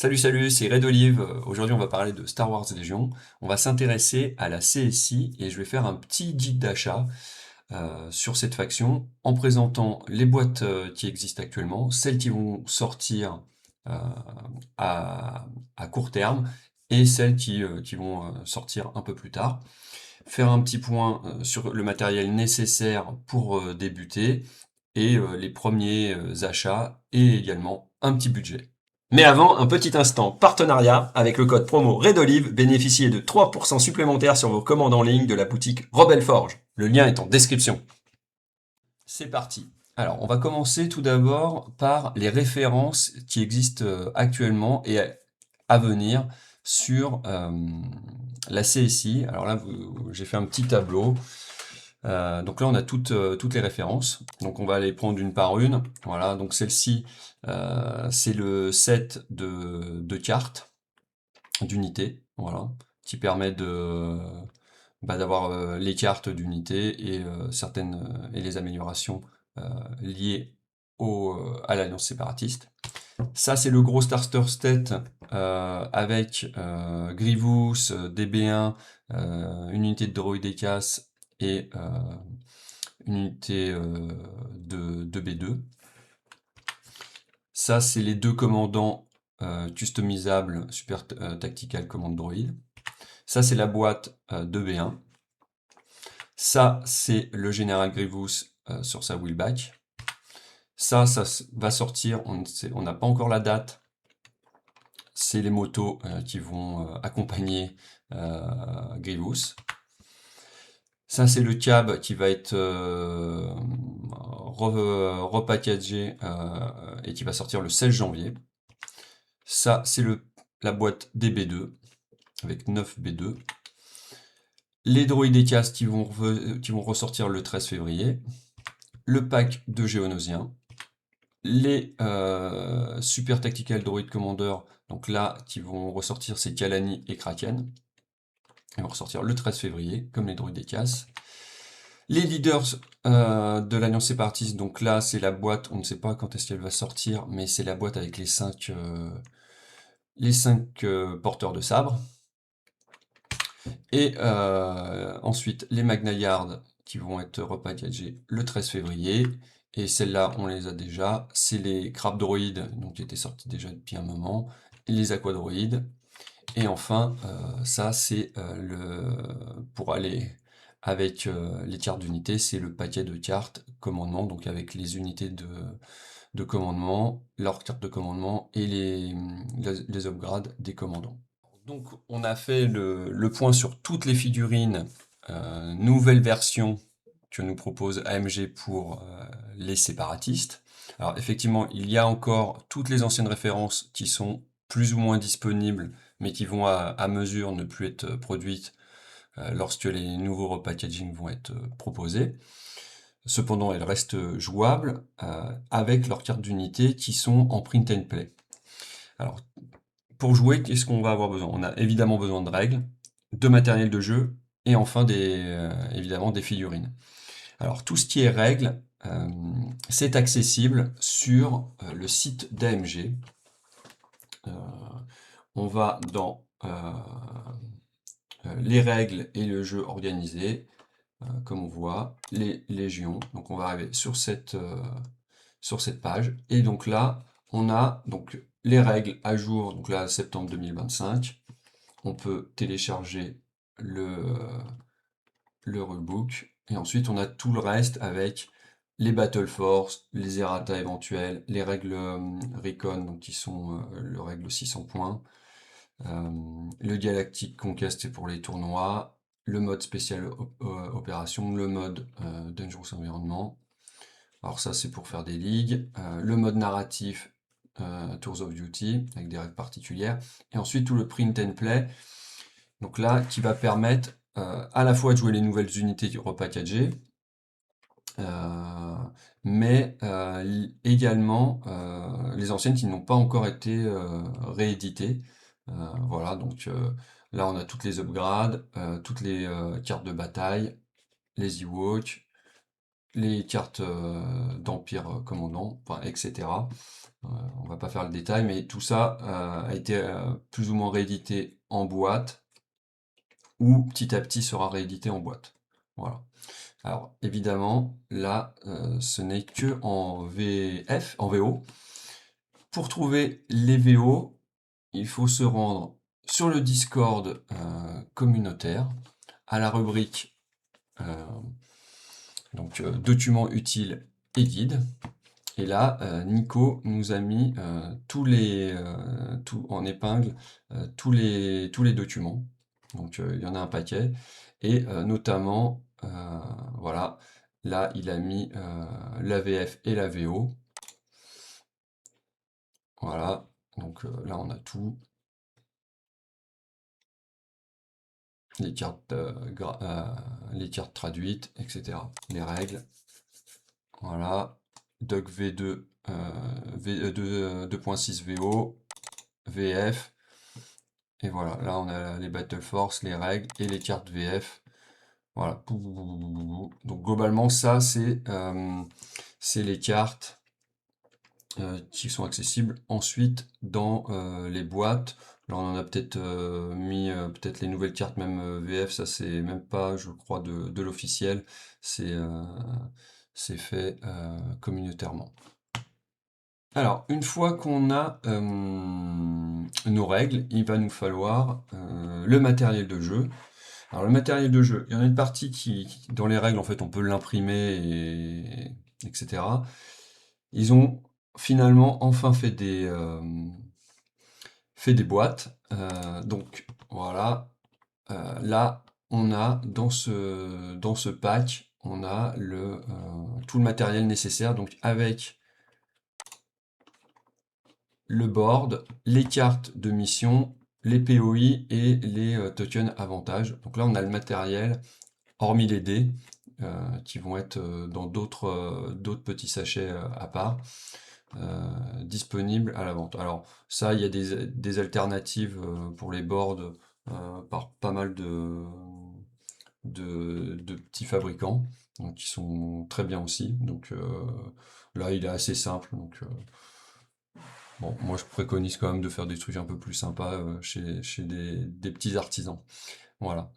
Salut, salut, c'est Red Olive. Aujourd'hui, on va parler de Star Wars Légion. On va s'intéresser à la CSI et je vais faire un petit guide d'achat sur cette faction en présentant les boîtes qui existent actuellement, celles qui vont sortir euh, à, à court terme et celles qui vont sortir un peu plus tard. Faire un petit point sur le matériel nécessaire pour débuter et les premiers achats et également un petit budget. Mais avant, un petit instant partenariat avec le code promo REDOLIVE, bénéficiez de 3% supplémentaires sur vos commandes en ligne de la boutique Rebel Forge. Le lien est en description. C'est parti. Alors, on va commencer tout d'abord par les références qui existent actuellement et à venir sur la CSI. Alors là, j'ai fait un petit tableau. Donc là, on a toutes les références. Donc on va les prendre une par une. Voilà, donc celle-ci, c'est le set de cartes, d'unités, voilà, qui permet d'avoir les cartes d'unités et certaines et les améliorations liées à l'Alliance séparatiste. Ça, c'est le gros starter set avec Grievous, DB1, une unité de droïde ECAS et une unité de B2. Ça, c'est les deux commandants customisables Super Tactical Command Droid. Ça, c'est la boîte de B1. Ça, c'est le général Grievous sur sa wheelback. Ça va sortir, on n'a pas encore la date. C'est les motos qui vont accompagner Grievous. Ça, c'est le cab qui va être repackagé et qui va sortir le 16 janvier. Ça, c'est la boîte des B2 avec 9 B2. Les droïdes ECAS qui vont ressortir le 13 février. Le pack de Géonosiens. Les Super Tactical Droid Commander, donc là, qui vont ressortir, c'est Kalani et Kraken. Ils vont ressortir le 13 février, comme les droïdes ECAS. Les leaders de l'Alliance séparatiste, donc là, c'est la boîte, on ne sait pas quand est-ce qu'elle va sortir, mais c'est la boîte avec les 5 porteurs de sabre. Et ensuite, les Magna Guard qui vont être repackagés le 13 février. Et celles-là, on les a déjà. C'est les Crab Droïdes, donc qui étaient sortis déjà depuis un moment. Et les Aquadroïdes. Et enfin, ça, c'est pour aller avec les cartes d'unité, c'est le paquet de cartes commandement, donc avec les unités de commandement, leurs cartes de commandement et les upgrades des commandants. Donc on a fait le point sur toutes les figurines, nouvelle version que nous propose AMG pour les séparatistes. Alors effectivement, il y a encore toutes les anciennes références qui sont plus ou moins disponibles, mais qui vont à mesure ne plus être produites lorsque les nouveaux repackaging vont être proposés. Cependant, elles restent jouables avec leurs cartes d'unité qui sont en print and play. Alors, pour jouer, qu'est-ce qu'on va avoir besoin? On a évidemment besoin de règles, de matériel de jeu, et enfin évidemment des figurines. Alors, tout ce qui est règles, c'est accessible sur le site d'AMG. On va dans les règles et le jeu organisé, comme on voit, les légions. Donc on va arriver sur cette page. Et donc là, on a donc les règles à jour, donc là, septembre 2025. On peut télécharger le rulebook. Et ensuite, on a tout le reste avec les Battle Force, les errata éventuels, les règles Recon, donc qui sont le règle 600 points, le Galactic Conquest c'est pour les tournois, le mode spécial opération, le mode Dangerous Environment. Alors ça c'est pour faire des ligues, le mode narratif Tours of Duty avec des règles particulières, et ensuite tout le print and play, donc là qui va permettre à la fois de jouer les nouvelles unités repackagées, mais également les anciennes qui n'ont pas encore été rééditées. Voilà, donc là on a toutes les upgrades, toutes les cartes de bataille, les Ewoks, les cartes d'Empire commandant, enfin, etc. On va pas faire le détail, mais tout ça a été plus ou moins réédité en boîte, ou petit à petit sera réédité en boîte. Voilà. Alors évidemment, là, ce n'est que en VF, en VO. Pour trouver les VO, il faut se rendre sur le Discord communautaire, à la rubrique documents utiles et guides. Et là, Nico nous a mis tout en épingle, tous les documents. Donc il y en a un paquet. Et notamment, voilà, là il a mis la VF et la VO. Voilà, donc là on a tout. Les cartes, les cartes traduites, etc. Les règles. Voilà. Doc V2, V2, 2.6 VO, VF. Et voilà, là on a les Battle Force, les règles et les cartes VF. Voilà. Donc globalement, ça c'est les cartes qui sont accessibles ensuite dans les boîtes. Là on en a peut-être mis peut-être les nouvelles cartes, même VF, ça c'est même pas, je crois, de l'officiel. C'est fait communautairement. Alors, une fois qu'on a nos règles, il va nous falloir le matériel de jeu. Alors, le matériel de jeu, il y en a une partie dans les règles, en fait, on peut l'imprimer, etc. Ils ont finalement enfin fait des boîtes. Donc, voilà. Là, on a dans ce pack, on a tout le matériel nécessaire, donc avec le board, les cartes de mission, les POI et les tokens avantages. Donc là, on a le matériel, hormis les dés, qui vont être dans d'autres petits sachets à part, disponibles à la vente. Alors ça, il y a des alternatives pour les boards par pas mal de petits fabricants, donc qui sont très bien aussi. Donc là, il est assez simple. Donc bon, moi je préconise quand même de faire des trucs un peu plus sympas chez des petits artisans. Voilà.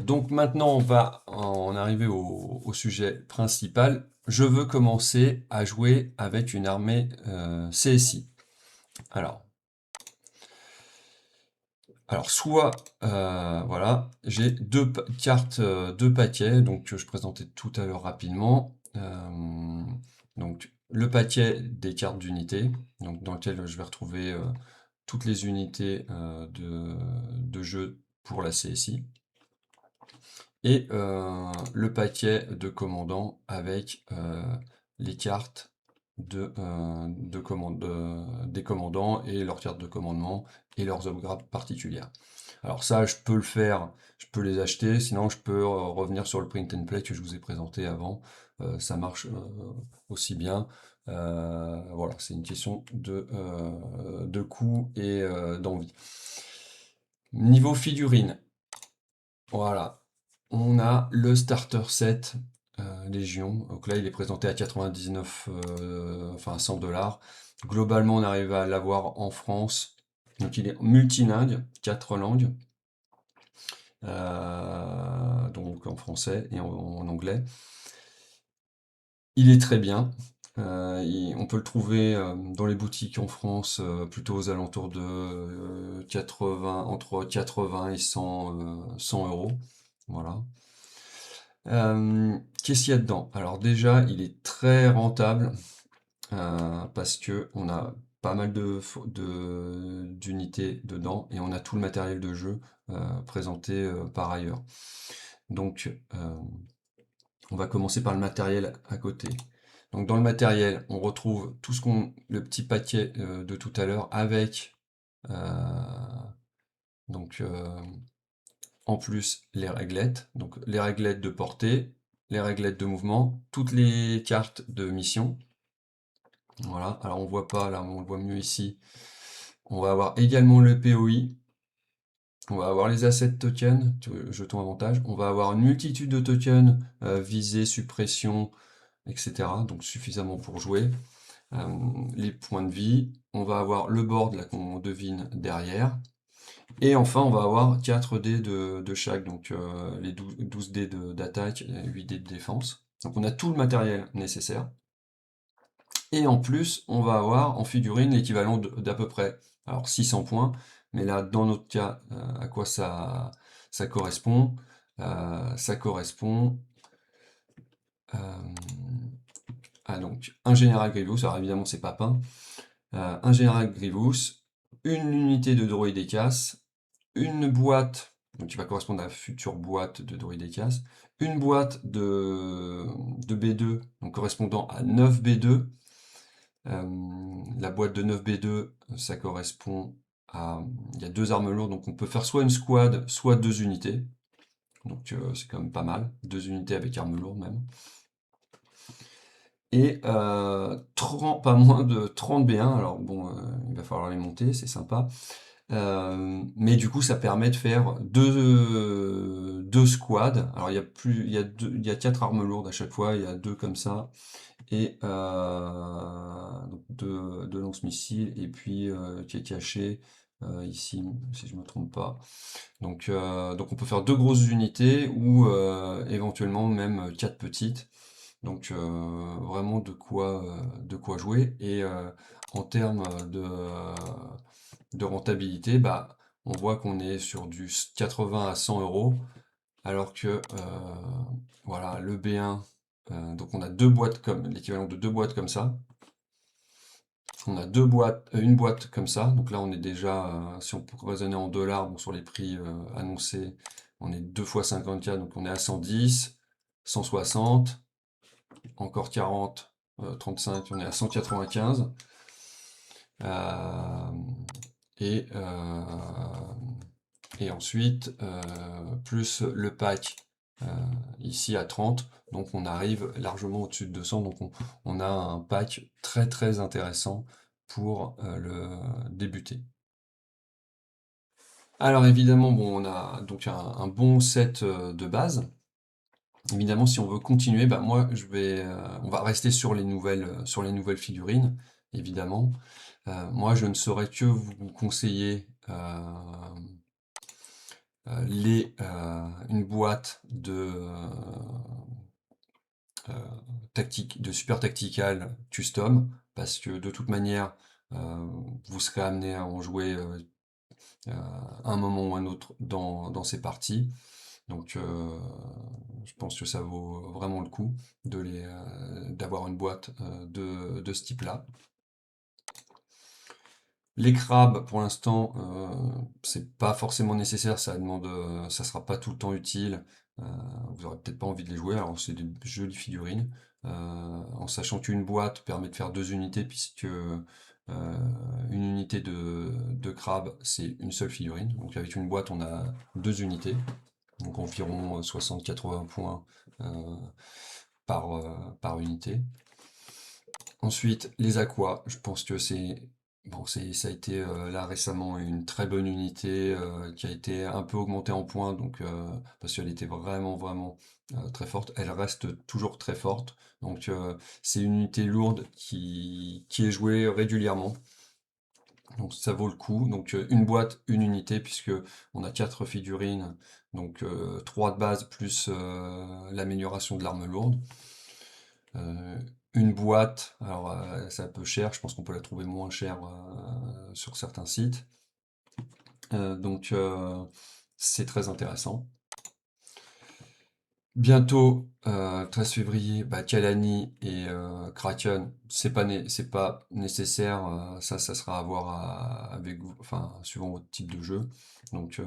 Donc maintenant on va en arriver au sujet principal. Je veux commencer à jouer avec une armée CSI. Alors, soit voilà, j'ai cartes, deux paquets, donc que je présentais tout à l'heure rapidement. Donc le paquet des cartes d'unité, donc dans lequel je vais retrouver toutes les unités de jeu pour la CSI. Et le paquet de commandants avec les cartes des commandants et leurs cartes de commandement et leurs upgrades particulières. Alors ça, je peux le faire, je peux les acheter, sinon je peux revenir sur le print and play que je vous ai présenté avant. Ça marche aussi bien. Voilà, c'est une question de coût et d'envie. Niveau figurine, voilà, on a le starter set Légion. Donc là, il est présenté à 99, enfin 100 $. Globalement, on arrive à l'avoir en France. Donc il est multilingue, 4 langues. Donc en français et en anglais. Il est très bien. On peut le trouver dans les boutiques en France plutôt aux alentours de 80, entre 80 et 100 euros. Voilà. Qu'est-ce qu'il y a dedans? Alors déjà, il est très rentable parce que on a pas mal d'unités dedans et on a tout le matériel de jeu présenté par ailleurs. Donc, on va commencer par le matériel à côté. Donc dans le matériel, on retrouve le petit paquet de tout à l'heure avec donc en plus les réglettes, donc les réglettes de portée, les réglettes de mouvement, toutes les cartes de mission. Voilà, alors on voit pas là, on le voit mieux ici. On va avoir également le POI, On va avoir les assets tokens, jetons avantage. On va avoir une multitude de tokens, visée, suppression, etc. Donc suffisamment pour jouer. Les points de vie. On va avoir le board là qu'on devine derrière. Et enfin, on va avoir 4 dés de chaque, donc les 12 dés d'attaque et 8 dés de défense. Donc on a tout le matériel nécessaire. Et en plus, on va avoir en figurine l'équivalent d'à peu près, alors 600 points, mais là, dans notre cas, à quoi ça correspond? Ça correspond euh, à donc un général Grievous, alors évidemment c'est pas peint, un général Grievous, une unité de Droïdecas, une boîte, donc qui va correspondre à la future boîte de Droïdecas, une boîte de B2, donc correspondant à 9 B2. La boîte de 9 B2, ça correspond à... Il y a 2 armes lourdes, donc on peut faire soit une squad, soit 2 unités. Donc c'est quand même pas mal. 2 unités avec armes lourdes même. Et pas moins de 30 B1. Alors bon, il va falloir les monter, c'est sympa. Mais du coup, ça permet de faire deux squads. Alors, il y a 4 armes lourdes à chaque fois. Il y a 2 comme ça. Et donc deux lance-missiles. Et puis, qui est caché ici, si je me trompe pas. Donc on peut faire 2 grosses unités ou éventuellement même 4 petites. Donc vraiment de quoi jouer. Et en termes de rentabilité, bah, on voit qu'on est sur du 80 à 100 euros, alors que voilà, le B1, donc on a deux boîtes comme l'équivalent de 2 boîtes comme ça. On a une boîte comme ça, donc là on est déjà, si on peut raisonner en dollars, bon, sur les prix annoncés, on est 2 fois 54, donc on est à 110, 160, encore 40, 35, on est à 195. Euh, et, euh, et ensuite, plus le pack euh, ici à 30, donc on arrive largement au-dessus de 200, donc on a un pack très très intéressant pour le débuter. Alors évidemment, bon, on a donc un bon set de base. Évidemment, si on veut continuer, bah moi on va rester sur les nouvelles figurines, évidemment. Moi, je ne saurais que vous conseiller une boîte de super tactical custom, parce que de toute manière, vous serez amené à en jouer un moment ou un autre dans ces parties. Donc, je pense que ça vaut vraiment le coup d'avoir une boîte de ce type-là. Les crabes, pour l'instant, c'est pas forcément nécessaire, ça sera pas tout le temps utile. euh, Vous aurez peut-être pas envie de les jouer, alors c'est des jolies figurines. En sachant qu'une boîte permet de faire 2 unités, puisque une unité de crabe, c'est une seule figurine. Donc avec une boîte, on a 2 unités, donc environ 60-80 points euh, par unité. Ensuite, les aquas, je pense que ça a été là récemment une très bonne unité qui a été un peu augmentée en points, donc parce qu'elle était vraiment vraiment très forte. Elle reste toujours très forte, donc c'est une unité lourde qui est jouée régulièrement, donc ça vaut le coup. Donc une boîte, une unité, puisque on a 4 figurines, donc 3 de base plus l'amélioration de l'arme lourde. Euh, une boîte, alors c'est un peu cher, je pense qu'on peut la trouver moins chère sur certains sites. Donc c'est très intéressant. Bientôt, 13 février, bah, Kalani et Kraken, c'est pas nécessaire, ça sera à voir avec vous, enfin, suivant votre type de jeu. Donc,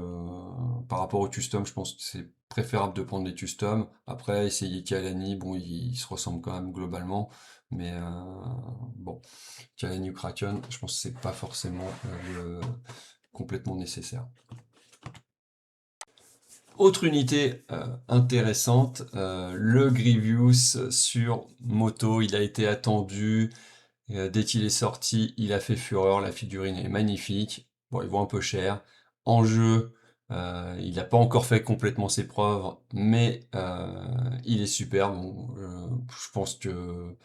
par rapport au custom, je pense que c'est préférable de prendre les customs. Après, essayer Kalani, bon, ils se ressemblent quand même globalement, mais bon, Kalani ou Kraken, je pense que c'est pas forcément complètement nécessaire. Autre unité intéressante, le Grievous sur moto, il a été attendu, dès qu'il est sorti, il a fait fureur, la figurine est magnifique, bon il vaut un peu cher, en jeu, Il n'a pas encore fait complètement ses preuves, mais il est super. Bon, je pense que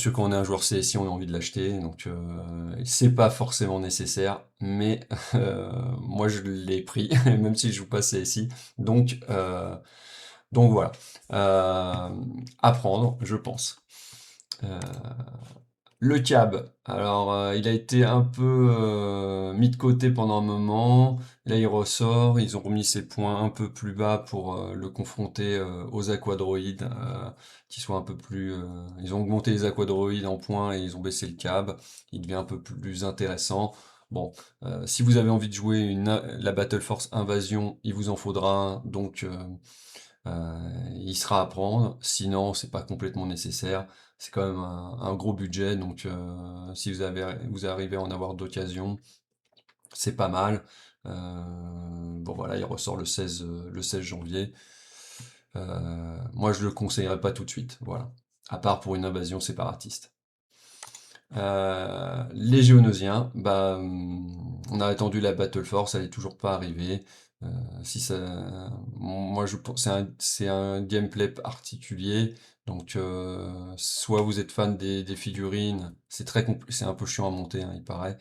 quand on est un joueur CSI, on a envie de l'acheter. Donc c'est pas forcément nécessaire, mais moi je l'ai pris, même si je joue pas CSI. Donc euh, donc voilà. Euh, à prendre, je pense. Euh, le cab, alors il a été un peu mis de côté pendant un moment, là il ressort, ils ont remis ses points un peu plus bas pour le confronter aux aquadroïdes, qui soient un peu plus... ils ont augmenté les aquadroïdes en points et ils ont baissé le cab, il devient un peu plus intéressant. Bon, si vous avez envie de jouer la Battle Force Invasion, il vous en faudra un, donc il sera à prendre, sinon c'est pas complètement nécessaire. C'est quand même un gros budget, donc si vous arrivez à en avoir d'occasion, c'est pas mal. Bon voilà, il ressort le 16 janvier. Moi je le conseillerais pas tout de suite, voilà. À part pour une invasion séparatiste. Les Géonosiens, bah, on a attendu la Battle Force, elle est toujours pas arrivée. Euh, si ça, moi je pense c'est un gameplay particulier, donc soit vous êtes fan des figurines, c'est un peu chiant à monter, hein, il paraît.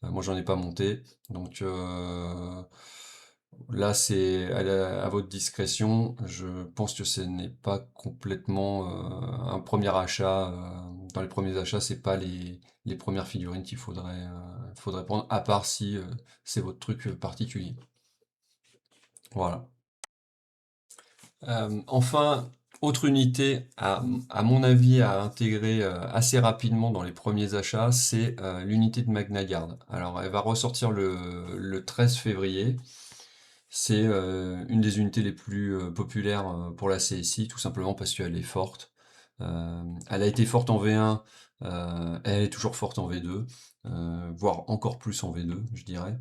Moi j'en ai pas monté, donc là c'est à votre discrétion. Je pense que ce n'est pas complètement un premier achat. Dans les premiers achats, c'est pas les premières figurines qu'il faudrait prendre, à part si c'est votre truc particulier. Voilà. Enfin, autre unité, à mon avis, à intégrer assez rapidement dans les premiers achats, c'est l'unité de Magna Guard. Alors, elle va ressortir le 13 février. C'est une des unités les plus populaires pour la CSI, tout simplement parce qu'elle est forte. Elle a été forte en V1, elle est toujours forte en V2, voire encore plus en V2, je dirais.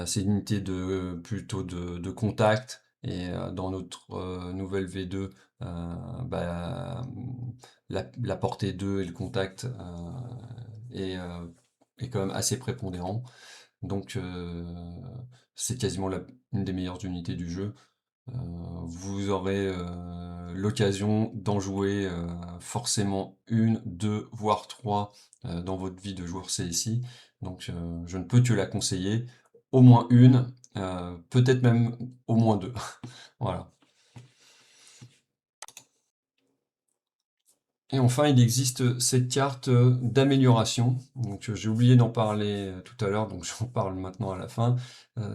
C'est une unité plutôt de contact, et dans notre nouvelle V2, bah, la portée 2 et le contact est, euh, est quand même assez prépondérant. Donc c'est quasiment une des meilleures unités du jeu. Euh, Vous aurez l'occasion d'en jouer forcément une, deux, voire trois dans votre vie de joueur CSI. Donc je ne peux que la conseiller. Au moins une, peut-être même au moins deux. Voilà. Et enfin, il existe cette carte d'amélioration. Donc, j'ai oublié d'en parler tout à l'heure, donc j'en parle maintenant à la fin.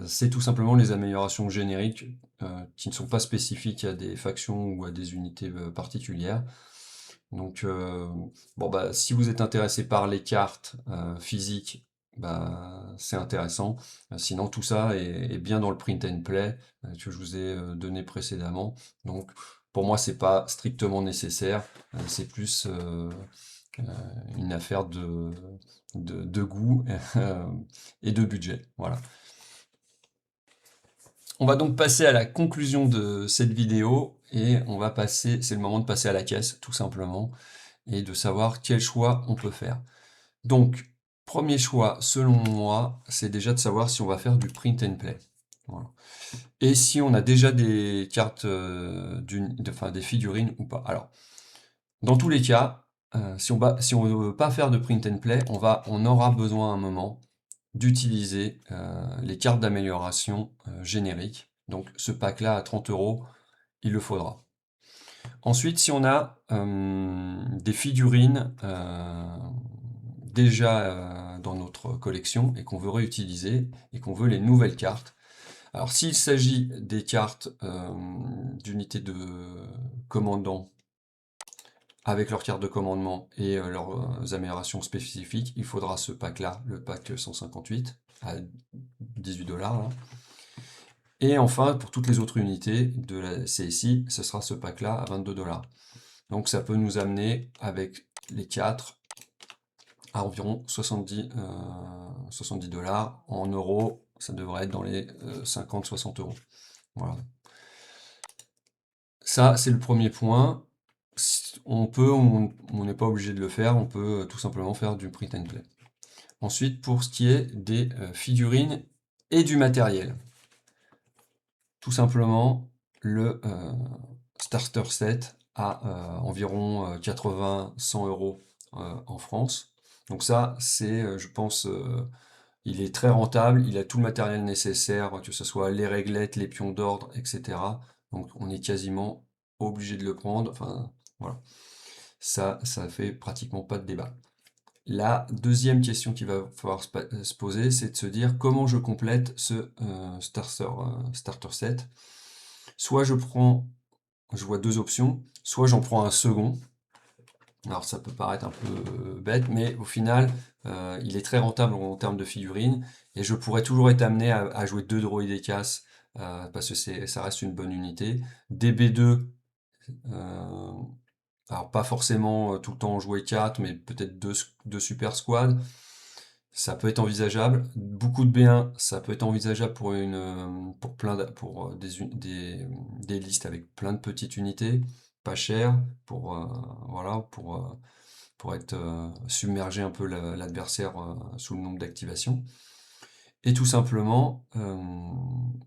C'est tout simplement les améliorations génériques qui ne sont pas spécifiques à des factions ou à des unités particulières. Donc, bon, bah, si vous êtes intéressé par les cartes physiques, bah, c'est intéressant. Sinon, tout ça est bien dans le print and play que je vous ai donné précédemment. Donc, pour moi, c'est pas strictement nécessaire. C'est plus euh, une affaire de goût et de budget. Voilà. On va donc passer à la conclusion de cette vidéo et c'est le moment de passer à la caisse, tout simplement, et de savoir quel choix on peut faire. Donc, premier choix, selon moi, c'est déjà de savoir si on va faire du print and play. Voilà. Et si on a déjà des cartes, enfin des figurines ou pas. Alors, dans tous les cas, si on ne veut pas faire de print and play, on aura besoin à un moment d'utiliser les cartes d'amélioration génériques. Donc ce pack-là à 30 euros, il le faudra. Ensuite, si on a des figurines déjà dans notre collection et qu'on veut réutiliser et qu'on veut les nouvelles cartes. Alors s'il s'agit des cartes d'unités de commandant avec leurs cartes de commandement et leurs améliorations spécifiques, il faudra ce pack-là, le pack 158 à 18 $. Là. Et enfin, pour toutes les autres unités de la CSI, ce sera ce pack-là à 22 $. Donc ça peut nous amener avec les 4 à environ 70 $. En euros, ça devrait être dans les 50-60 euros. Voilà. Ça, c'est le premier point. On n'est pas obligé de le faire, on peut tout simplement faire du print and play. Ensuite, pour ce qui est des figurines et du matériel. Tout simplement, le starter set à environ 80-100 euros en France. Donc ça, c'est, je pense, il est très rentable, il a tout le matériel nécessaire, que ce soit les réglettes, les pions d'ordre, etc. Donc on est quasiment obligé de le prendre. Enfin, voilà. Ça fait pratiquement pas de débat. La deuxième question qu'il va falloir se poser, c'est de se dire comment je complète ce starter set. Soit je vois deux options, soit j'en prends un second. Alors ça peut paraître un peu bête, mais au final, il est très rentable en termes de figurines, et je pourrais toujours être amené à jouer deux Droïdekas, parce que ça reste une bonne unité. DB2, euh, alors pas forcément tout le temps en jouer 4, mais peut-être deux super squads, ça peut être envisageable. Beaucoup de B1, ça peut être envisageable pour des listes avec plein de petites unités, pas chères, voilà, pour être submerger un peu l'adversaire sous le nombre d'activations. Et tout simplement, en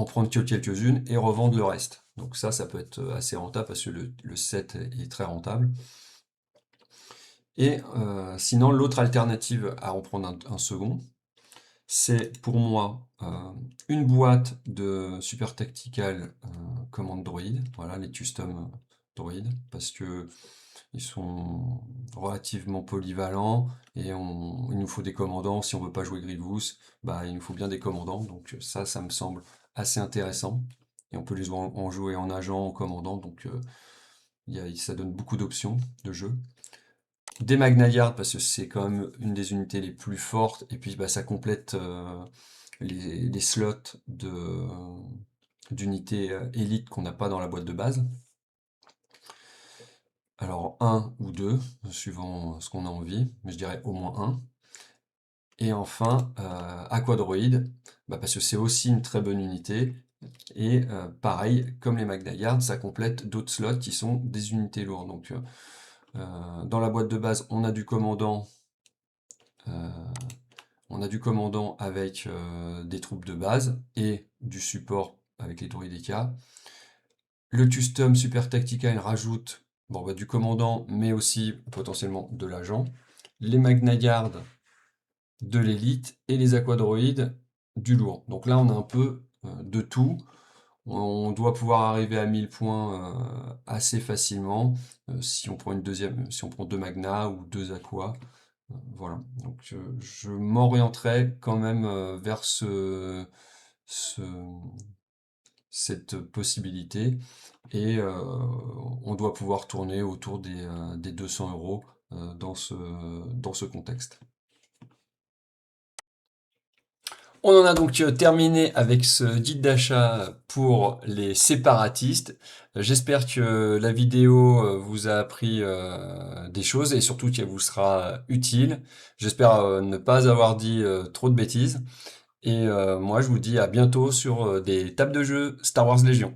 prendre que quelques-unes et revendre le reste. Donc ça peut être assez rentable parce que le set est très rentable. Et sinon, l'autre alternative à en prendre un second, c'est pour moi une boîte de Super Tactical Command Droid, voilà les custom droïdes, parce que ils sont relativement polyvalents et il nous faut des commandants. Si on veut pas jouer Grievous, bah, il nous faut bien des commandants. Donc ça me semble assez intéressant. Et on peut les en jouer en agent, en commandant, donc ça donne beaucoup d'options de jeu. Des Magnayards, parce que c'est quand même une des unités les plus fortes, et puis bah, ça complète les slots d'unités élites qu'on n'a pas dans la boîte de base. Alors un ou deux, suivant ce qu'on a envie, mais je dirais au moins un. Et enfin, Aquadroid, bah, parce que c'est aussi une très bonne unité. Et pareil, comme les Magnayards, ça complète d'autres slots qui sont des unités lourdes. Donc dans la boîte de base, euh, on a du commandant avec des troupes de base et du support avec les Druideka. Le custom super tactical rajoute du commandant, mais aussi potentiellement de l'agent. Les Magnayards de l'élite et les aquadroïdes du lourd. Donc là, on a un peu de tout. On doit pouvoir arriver à 1000 points assez facilement si on prend si on prend deux Magna ou deux Aqua. Voilà. Donc je m'orienterai quand même vers ce- cette possibilité et on doit pouvoir tourner autour des 200 euros dans ce contexte. On en a donc terminé avec ce guide d'achat pour les séparatistes. J'espère que la vidéo vous a appris des choses et surtout qu'elle vous sera utile. J'espère ne pas avoir dit trop de bêtises. Et moi, je vous dis à bientôt sur des tables de jeu Star Wars Légion.